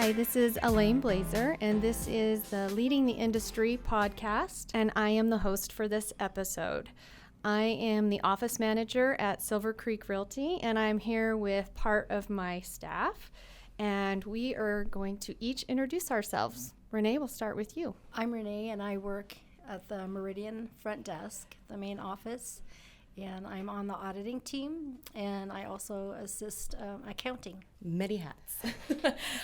Hi, this is Elaine Blazer, and this is the Leading the Industry podcast, and I am the host for this episode. I am the office manager at Silvercreek Realty, and I'm here with part of my staff, and we are going to each introduce ourselves. Renee, we'll start with you. I'm Renee, and I work at the Meridian front desk, the main office, and I'm on the auditing team, and I also assist accounting. Many hats.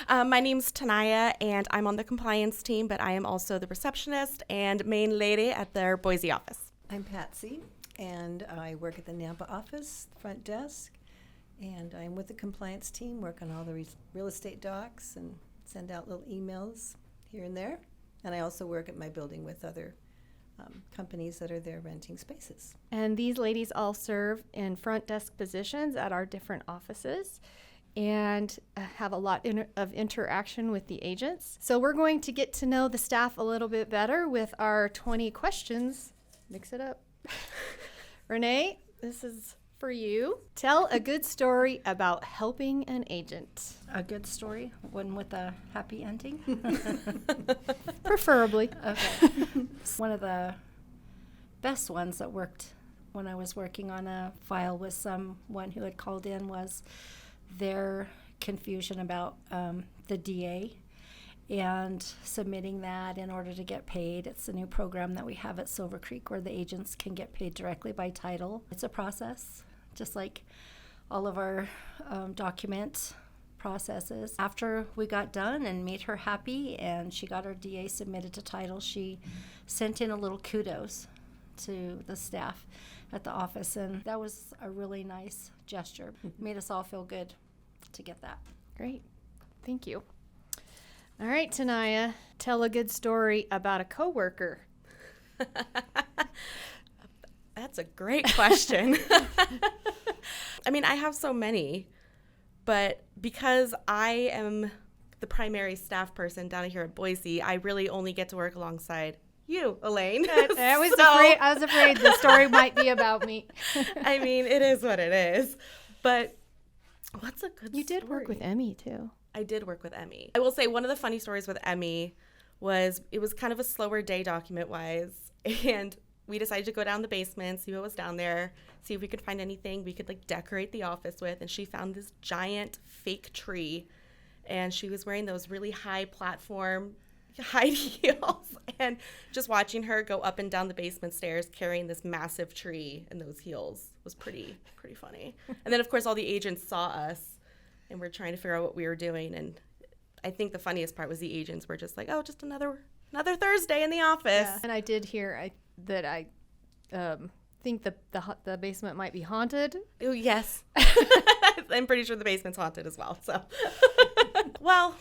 My name's Tanaya, and I'm on the compliance team, but I am also the receptionist and main lady at their Boise office. I'm Patsy, and I work at the Nampa office, front desk, and I'm with the compliance team, work on all the real estate docs and send out little emails here and there. And I also work at my building with other companies that are there renting spaces. And these ladies all serve in front desk positions at our different offices and have a lot of interaction with the agents. So we're going to get to know the staff a little bit better with our 20 questions. Mix it up. Renee, this is for you. Tell a good story about helping an agent. A good story, one with a happy ending. Preferably. Okay. One of the best ones that worked when I was working on a file with someone who had called in was their confusion about the DA and submitting that in order to get paid. It's a new program that we have at Silvercreek where the agents can get paid directly by title. It's a process, just like all of our document processes. After we got done and made her happy and she got her DA submitted to title, she sent in a little kudos to the staff at the office, and that was a really nice gesture. Made us all feel good to get that. Great. Thank you. All right, Tanaya, tell a good story about a coworker. That's a great question. I mean, I have so many, but because I am the primary staff person down here at Boise, I really only get to work alongside you, Elaine. I was afraid the story might be about me. I mean, it is what it is. But what's a good story? You did work with Emmy, too. I did work with Emmy. I will say one of the funny stories with Emmy was it was kind of a slower day document-wise, and we decided to go down the basement, see what was down there, see if we could find anything we could like decorate the office with, and she found this giant fake tree, and she was wearing those really high platform high heels, and just watching her go up and down the basement stairs carrying this massive tree in those heels was pretty funny. And then of course all the agents saw us and we're trying to figure out what we were doing, and I think the funniest part was the agents were just like, oh, just another Thursday in the office. Yeah. And I did hear that I think the basement might be haunted. Oh, yes. I'm pretty sure the basement's haunted as well. So, well,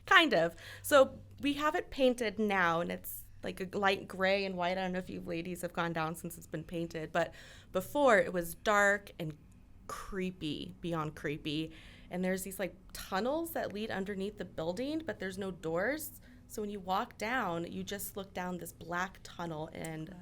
kind of. So we have it painted now, and it's like a light gray and white. I don't know if you ladies have gone down since it's been painted, but before it was dark and creepy, beyond creepy. And there's these like tunnels that lead underneath the building, but there's no doors. So when you walk down, you just look down this black tunnel, and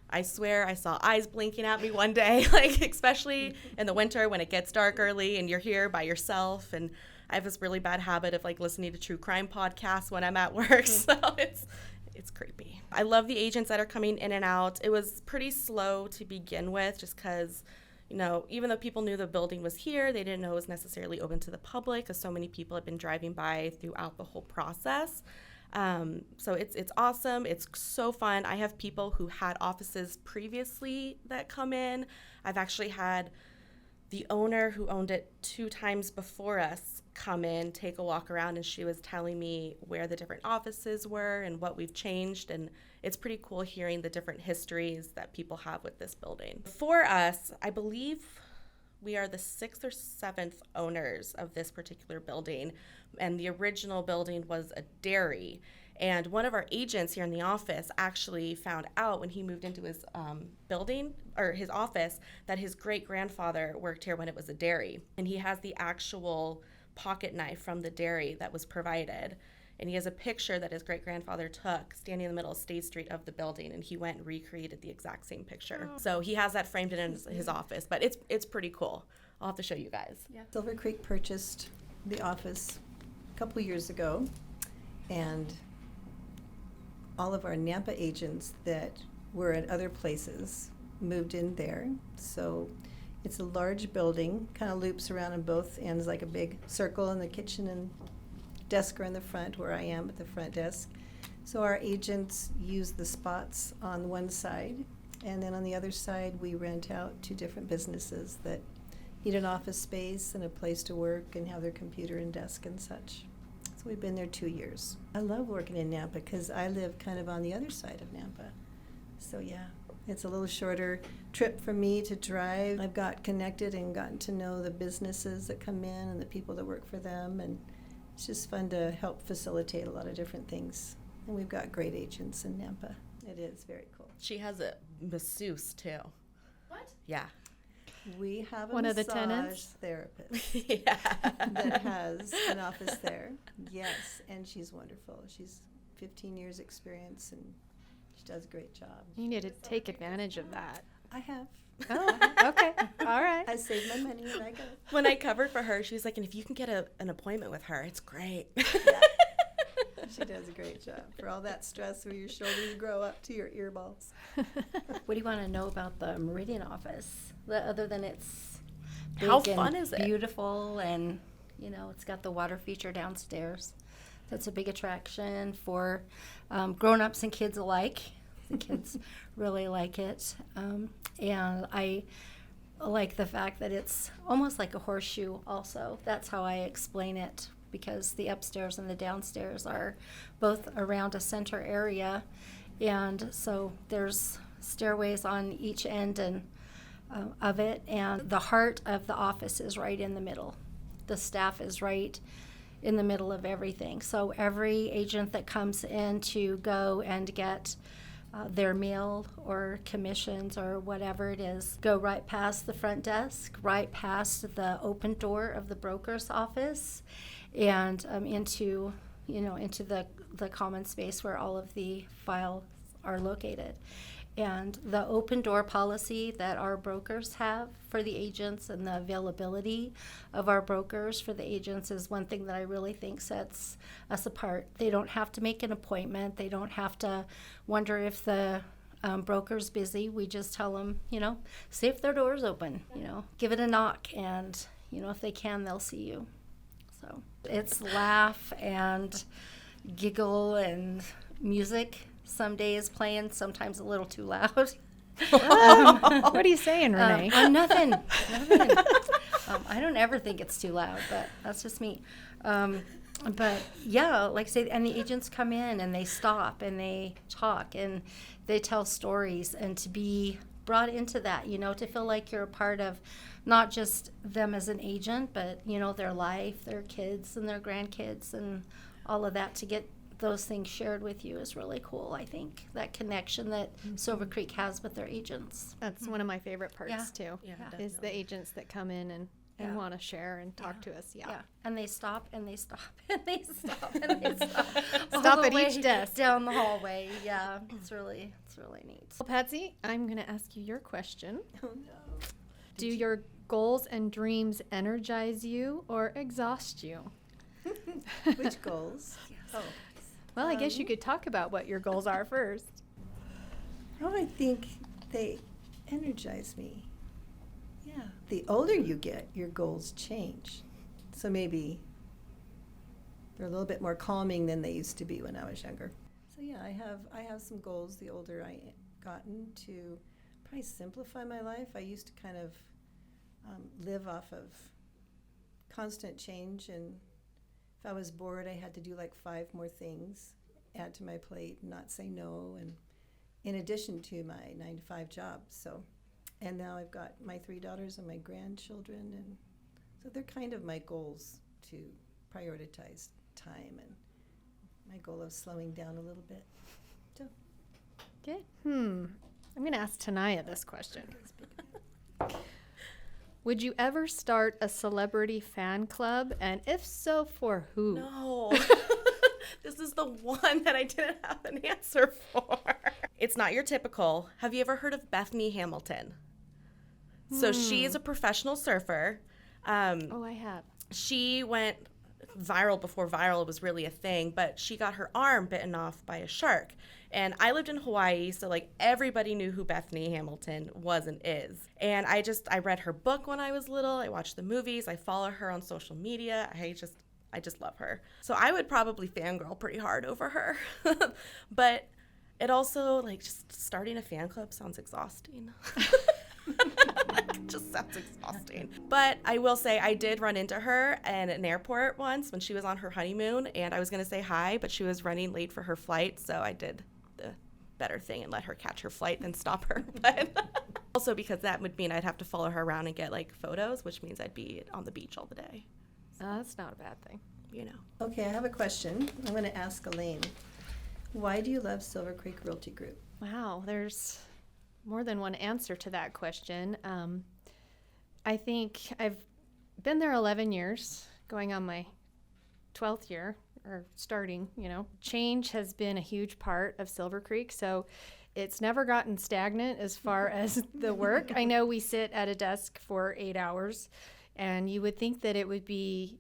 I swear I saw eyes blinking at me one day, like especially in the winter when it gets dark early and you're here by yourself. And I have this really bad habit of like listening to true crime podcasts when I'm at work, so it's creepy. I love the agents that are coming in and out. It was pretty slow to begin with just because, you know, even though people knew the building was here, they didn't know it was necessarily open to the public because so many people had been driving by throughout the whole process. So it's awesome. It's so fun. I have people who had offices previously that come in. I've actually had the owner who owned it 2 times before us come in, take a walk around, and she was telling me where the different offices were and what we've changed. And it's pretty cool hearing the different histories that people have with this building. For us, I believe we are the 6th or 7th owners of this particular building, and the original building was a dairy. And one of our agents here in the office actually found out when he moved into his building or his office that his great-grandfather worked here when it was a dairy. And he has the actual pocket knife from the dairy that was provided. And he has a picture that his great-grandfather took standing in the middle of State Street of the building, and he went and recreated the exact same picture. So he has that framed in his office, but it's pretty cool. I'll have to show you guys. Yeah. Silver Creek purchased the office couple years ago, and all of our Nampa agents that were at other places moved in there. So it's a large building, kind of loops around on both ends like a big circle, and the kitchen and desk are in the front where I am at the front desk. So our agents use the spots on one side, and then on the other side we rent out to different businesses that need an office space and a place to work and have their computer and desk and such. So we've been there 2 years. I love working in Nampa because I live kind of on the other side of Nampa. So yeah, it's a little shorter trip for me to drive. I've got connected and gotten to know the businesses that come in and the people that work for them, and it's just fun to help facilitate a lot of different things. And we've got great agents in Nampa. It is very cool. She has a masseuse too. What? Yeah. We have a One of the massage tenants? therapist Yeah. that has an office there. Yes, and she's wonderful. She's 15 years experience, and she does a great job. You need to take advantage of that. I have. Oh, okay. All right. I save my money and I go. When I covered for her, she was like, and if you can get an appointment with her, it's great. She does a great job. For all that stress where your shoulders grow up to your earballs. What do you want to know about the Meridian office? Other than it's How big fun and is it? beautiful, and it's got the water feature downstairs. That's a big attraction for grown-ups and kids alike. The kids really like it, and I like the fact that it's almost like a horseshoe. Also, that's how I explain it, because the upstairs and the downstairs are both around a center area, and so there's stairways on each end and of it, and the heart of the office is right in the middle. The staff is right in the middle of everything. So every agent that comes in to go and get their mail or commissions or whatever it is, go right past the front desk, right past the open door of the broker's office, and into the common space where all of the files are located. And the open door policy that our brokers have for the agents and the availability of our brokers for the agents is one thing that I really think sets us apart. They don't have to make an appointment. They don't have to wonder if the broker's busy. We just tell them, see if their door's open, give it a knock, and, if they can, they'll see you. So it's laugh and giggle and music. Some days playing, sometimes a little too loud. What are you saying, Renee? Nothing. I don't ever think it's too loud, but that's just me. But yeah, like I say, and the agents come in and they stop and they talk and they tell stories, and to be brought into that, to feel like you're a part of not just them as an agent, but, their life, their kids and their grandkids and all of that, to get those things shared with you is really cool. I think that connection that Silvercreek has with their agents. That's one of my favorite parts, too, Yeah, is the agents that come in and want to share and talk to us. Yeah, and they stop and they stop and they stop and they stop. Stop at each desk. Down the hallway. Yeah, it's really neat. Well, Patsy, I'm going to ask you your question. Oh no. Do your goals and dreams energize you or exhaust you? Which goals? Oh. Well, I guess you could talk about what your goals are first. Oh, I think they energize me. Yeah. The older you get, your goals change. So maybe they're a little bit more calming than they used to be when I was younger. So yeah, I have some goals the older I gotten, to probably simplify my life. I used to kind of live off of constant change, and if I was bored, I had to do like 5 more things, add to my plate, not say no, and in addition to my 9-to-5 job. So, and now I've got my 3 daughters and my grandchildren, and so they're kind of my goals, to prioritize time and my goal of slowing down a little bit. So, Good. I'm going to ask Tanaya this question. Would you ever start a celebrity fan club? And if so, for who? No. This is the one that I didn't have an answer for. It's not your typical. Have you ever heard of Bethany Hamilton? So she is a professional surfer. Oh, I have. She went viral before viral was really a thing, but she got her arm bitten off by a shark. And I lived in Hawaii, so like everybody knew who Bethany Hamilton was and is. And I read her book when I was little. I watched the movies. I follow her on social media. I just love her. So I would probably fangirl pretty hard over her. But it also, like, just starting a fan club sounds exhausting. It just sounds exhausting. But I will say I did run into her at an airport once when she was on her honeymoon, and I was going to say hi, but she was running late for her flight, so I did the better thing and let her catch her flight than stop her. But also because that would mean I'd have to follow her around and get, like, photos, which means I'd be on the beach all the day. That's not a bad thing. You know. Okay, I have a question. I'm going to ask Elaine. Why do you love Silvercreek Realty Group? Wow, there's more than one answer to that question. I think I've been there 11 years, going on my 12th year, or starting, Change has been a huge part of Silvercreek, so it's never gotten stagnant as far as the work. I know we sit at a desk for 8 hours, and you would think that it would be,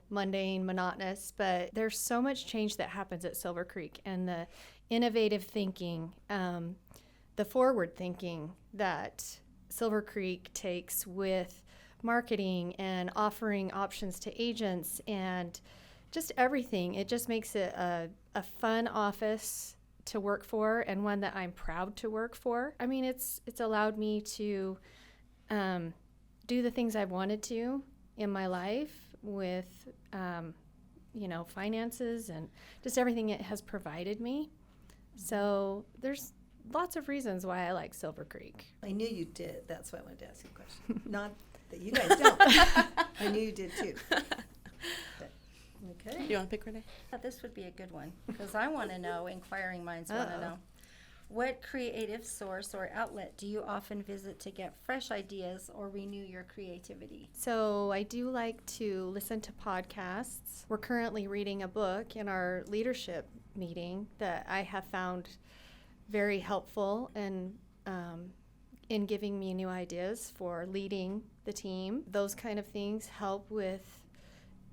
mundane, monotonous, but there's so much change that happens at Silvercreek, and the innovative thinking, the forward thinking that Silvercreek takes with marketing and offering options to agents and just everything. It just makes it a fun office to work for, and one that I'm proud to work for. I mean, it's allowed me to do the things I've wanted to in my life with, finances and just everything it has provided me. So there's lots of reasons why I like Silvercreek. I knew you did. That's why I wanted to ask you a question. Not that you guys don't. I knew you did too. Okay. You want to pick Renee? This would be a good one because I want to know, inquiring minds want to know. What creative source or outlet do you often visit to get fresh ideas or renew your creativity? So I do like to listen to podcasts. We're currently reading a book in our leadership meeting that I have found very helpful and in giving me new ideas for leading the team. Those kind of things help with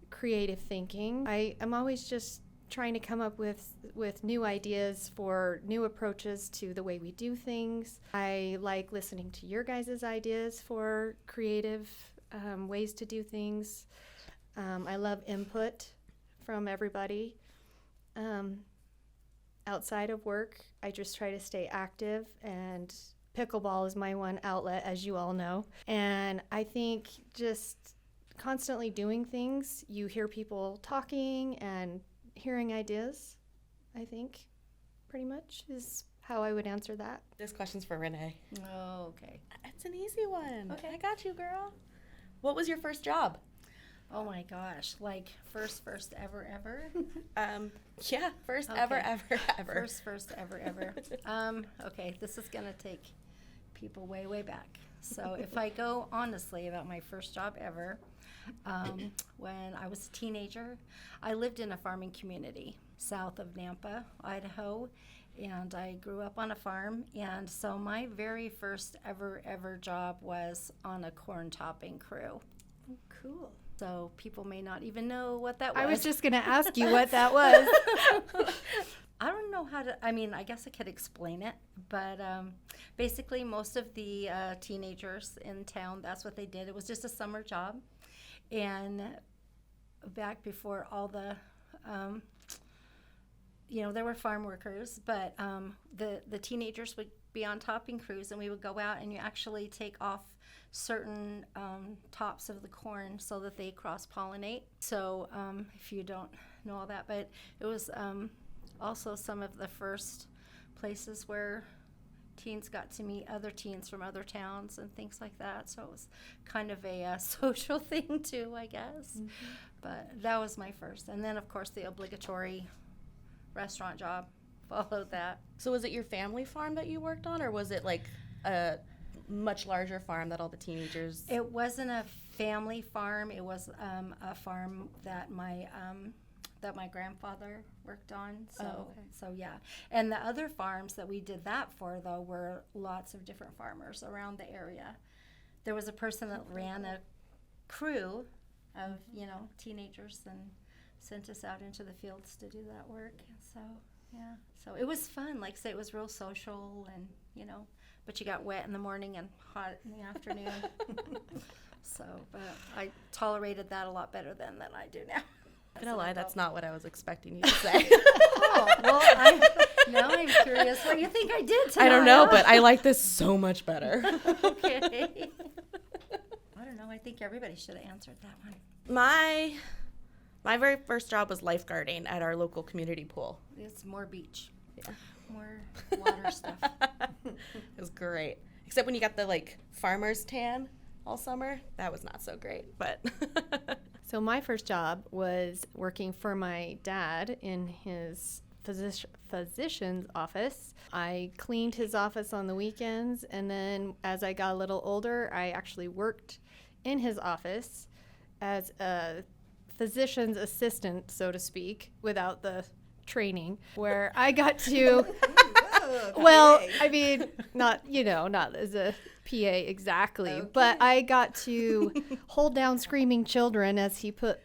creative thinking. I am always just trying to come up with new ideas for new approaches to the way we do things. I like listening to your guys' ideas for creative ways to do things. I love input from everybody. Outside of work, I just try to stay active, and pickleball is my one outlet, as you all know. And I think just constantly doing things, you hear people talking and hearing ideas, I think, pretty much is how I would answer that. This question's for Renee. Oh, okay. It's an easy one. Okay. I got you, girl. What was your first job? Oh my gosh, like first ever. Yeah, first Okay. ever. First ever. Okay, this is gonna take people way back. So if I go honestly about my first job ever, when I was a teenager, I lived in a farming community south of Nampa, Idaho, and I grew up on a farm. And so my very first ever job was on a corn topping crew. Oh, cool. So people may not even know what that was. I was just going to ask you what that was. I don't know how to, I guess I could explain it, but basically most of the teenagers in town, that's what they did. It was just a summer job. And back before all the, there were farm workers, but the teenagers would be on topping crews, and we would go out and you actually take off certain tops of the corn so that they cross-pollinate. So if you don't know all that, but it was also some of the first places where teens got to meet other teens from other towns and things like that. So it was kind of a social thing too, I guess. Mm-hmm. But that was my first. And then, of course, the obligatory restaurant job followed that. So was it your family farm that you worked on, or was it like a much larger farm that all the teenagers? It wasn't a family farm. It was a farm that my grandfather worked on. So yeah. And the other farms that we did that for, though, were lots of different farmers around the area. There was a person that ran a crew of, teenagers, and sent us out into the fields to do that work. So, yeah. So it was fun. Like I say, it was real social and, but you got wet in the morning and hot in the afternoon. So, but I tolerated that a lot better then than I do now. I'm gonna lie, that's not what I was expecting you to say. Oh, well, now I'm curious what you think I did tonight. I don't know, but I like this so much better. Okay. I don't know. I think everybody should have answered that one. My very first job was lifeguarding at our local community pool. It's more beach. Yeah. More water stuff. It was great. Except when you got the farmer's tan all summer. That was not so great, but So my first job was working for my dad in his physician's office. I cleaned his office on the weekends, and then as I got a little older, I actually worked in his office as a physician's assistant, so to speak, without the training, where I got to well, I mean, not as a PA exactly, Okay. but I got to hold down screaming children as he put,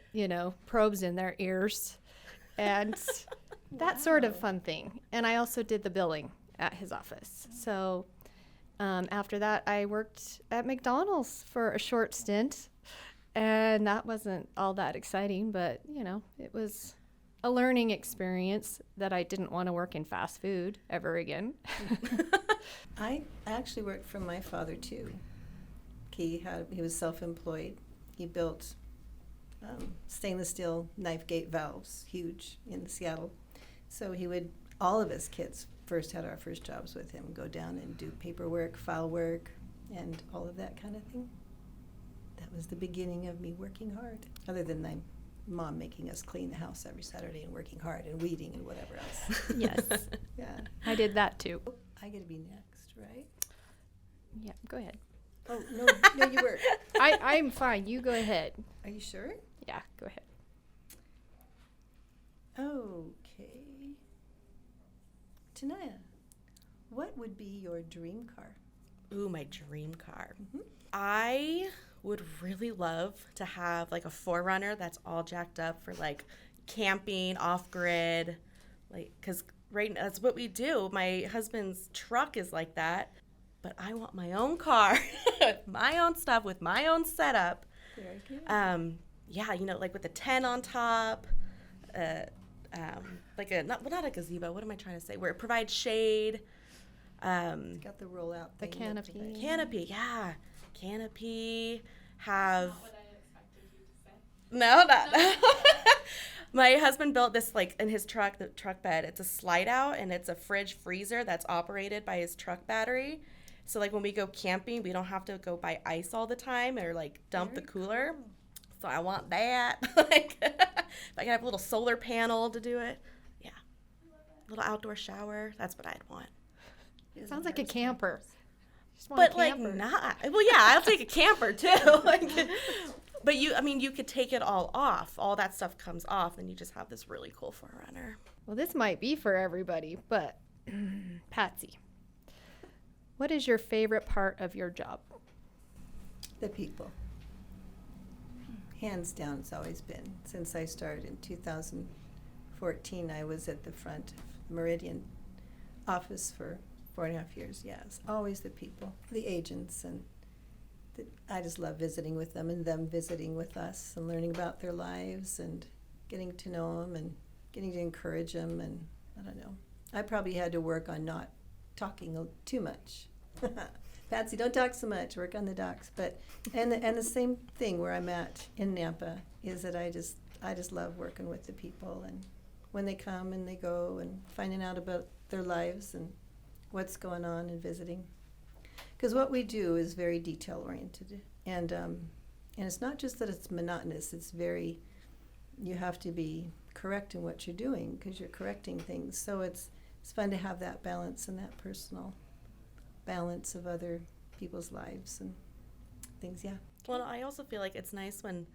probes in their ears and that sort of fun thing. And I also did the billing at his office. So after that, I worked at McDonald's for a short stint, and that wasn't all that exciting, but, it was a learning experience that I didn't want to work in fast food ever again. I actually worked for my father too. He was self-employed. He built stainless steel knife gate valves, huge in Seattle. So all of us kids first had our first jobs with him, go down and do paperwork, file work, and all of that kind of thing. That was the beginning of me working hard, other than my mom making us clean the house every Saturday and working hard and weeding and whatever else. Yes, Yeah. I did that too. I get to be next, right? Yeah, go ahead. Oh, no, you were. I'm fine. You go ahead. Are you sure? Yeah, go ahead. Okay. Tanaya, what would be your dream car? Ooh, my dream car. Mhm. I would really love to have a 4Runner that's all jacked up for camping, off-grid, because right now that's what we do. My husband's truck is like that, but I want my own car, my own stuff with my own setup. Very good. Yeah, with the tent on top, not a gazebo. What am I trying to say? Where it provides shade. Got the rollout The thing. canopy. Canopy, yeah. Canopy, have... Not what I expected you to say. No, not... My husband built this, in his truck, the truck bed. It's a slide out, and it's a fridge freezer that's operated by his truck battery. So, when we go camping, we don't have to go buy ice all the time or, dump the cooler. Cool. So I want that. If I could have a little solar panel to do it. Yeah. Little outdoor shower. That's what I'd want. Sounds like a camper. Just want But a camper. not. Well, yeah, I'll take a camper too. But you could take it all off. All that stuff comes off, and you just have this really cool 4Runner. Well, this might be for everybody, but Patsy, what is your favorite part of your job? The people. Hands down, it's always been. Since I started in 2014, I was at the front of the Meridian office for 4.5 years. Yes, always the people, the agents, and I just love visiting with them and them visiting with us and learning about their lives and getting to know them and getting to encourage them. And I don't know. I probably had to work on not talking too much. Patsy, don't talk so much. Work on the docks. But and the same thing where I'm at in Nampa is that I just love working with the people, and when they come and they go and finding out about their lives and what's going on and visiting. Because what we do is very detail oriented, and it's not just that it's monotonous. It's you have to be correct in what you're doing because you're correcting things. So it's fun to have that balance and that personal balance of other people's lives and things. Yeah. Well, I also feel like it's nice when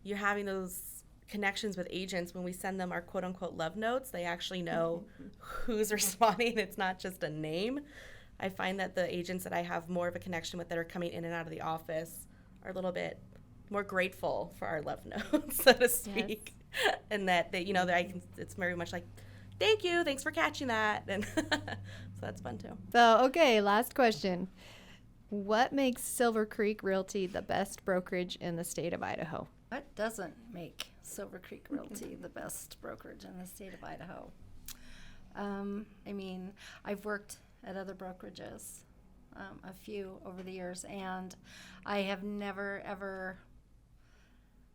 you're having those connections with agents. When we send them our quote-unquote love notes, they actually know who's responding. It's not just a name. I find that the agents that I have more of a connection with that are coming in and out of the office are a little bit more grateful for our love notes, so to speak. and that that I can. It's very much like, thank you, thanks for catching that, and so that's fun too. So, okay, last question. What makes Silvercreek Realty the best brokerage in the state of Idaho? What doesn't make Silvercreek Realty the best brokerage in the state of Idaho? I mean, I've worked at other brokerages, a few over the years, and I have never, ever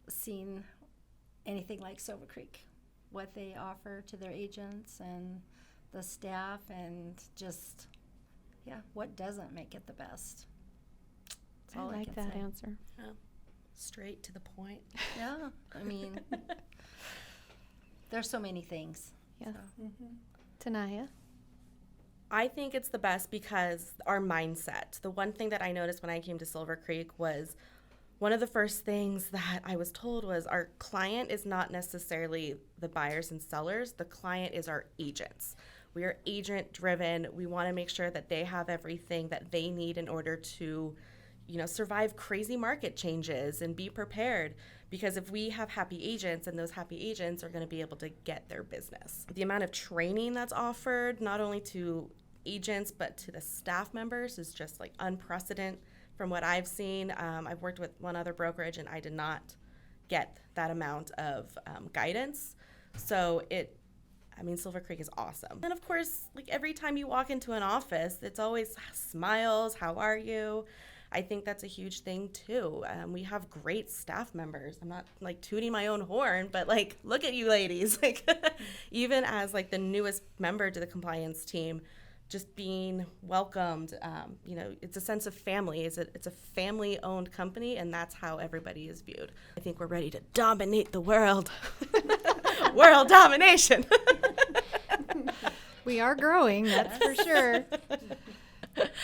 seen anything like Silvercreek. What they offer to their agents and the staff, and just, what doesn't make it the best? That's I all like can that say. answer. Straight to the point. Yeah, I mean, there's so many things. Yeah. So. Tanaya? I think it's the best because our mindset. The one thing that I noticed when I came to Silvercreek was one of the first things that I was told was our client is not necessarily the buyers and sellers. The client is our agents. We are agent driven. We want to make sure that they have everything that they need in order to, survive crazy market changes and be prepared. Because if we have happy agents, and those happy agents are going to be able to get their business. The amount of training that's offered, not only to agents, but to the staff members is just like unprecedented from what I've seen. I've worked with one other brokerage and I did not get that amount of guidance. So Silvercreek is awesome. And of course, like every time you walk into an office, it's always smiles, how are you? I think that's a huge thing too. We have great staff members. I'm not like tooting my own horn, but like, look at you ladies. Like even as like the newest member to the compliance team, just being welcomed, it's a sense of family. It's a family-owned company, and that's how everybody is viewed. I think we're ready to dominate the world. World domination. We are growing, that's for sure.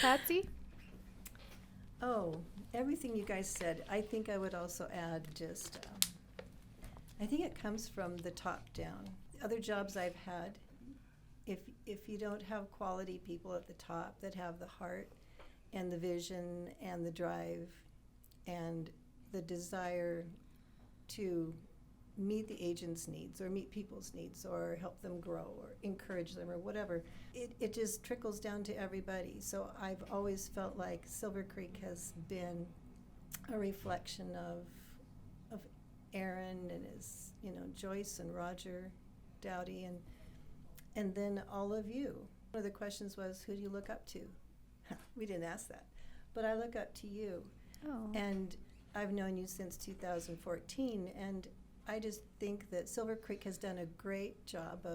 Patsy? Oh, everything you guys said. I think I would also add just, I think it comes from the top down. Other jobs I've had, if you don't have quality people at the top that have the heart and the vision and the drive and the desire to meet the agent's needs or meet people's needs or help them grow or encourage them or whatever, it just trickles down to everybody. So I've always felt like Silvercreek has been a reflection of Aaron and his, Joyce and Roger Dowdy and then all of you. One of the questions was, who do you look up to? We didn't ask that, but I look up to you. Oh. And I've known you since 2014, and I just think that Silvercreek has done a great job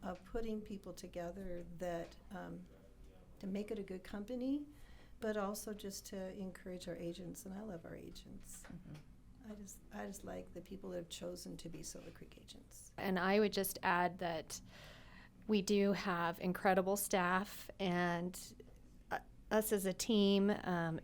of putting people together that to make it a good company, but also just to encourage our agents, and I love our agents. I just like the people that have chosen to be Silvercreek agents. And I would just add that we do have incredible staff, and us as a team,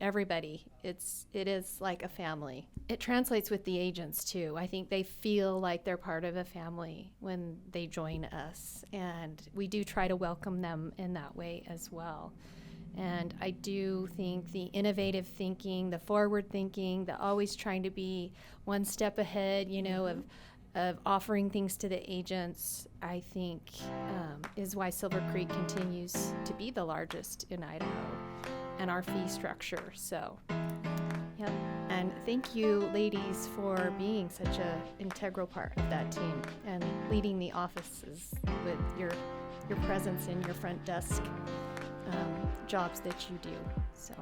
everybody, it is like a family. It translates with the agents too. I think they feel like they're part of a family when they join us, and we do try to welcome them in that way as well. And I do think the innovative thinking, the forward thinking, the always trying to be one step ahead, of offering things to the agents, I think is why Silvercreek continues to be the largest in Idaho, and our fee structure. So, yep. And thank you, ladies, for being such an integral part of that team and leading the offices with your presence in your front desk jobs that you do. So.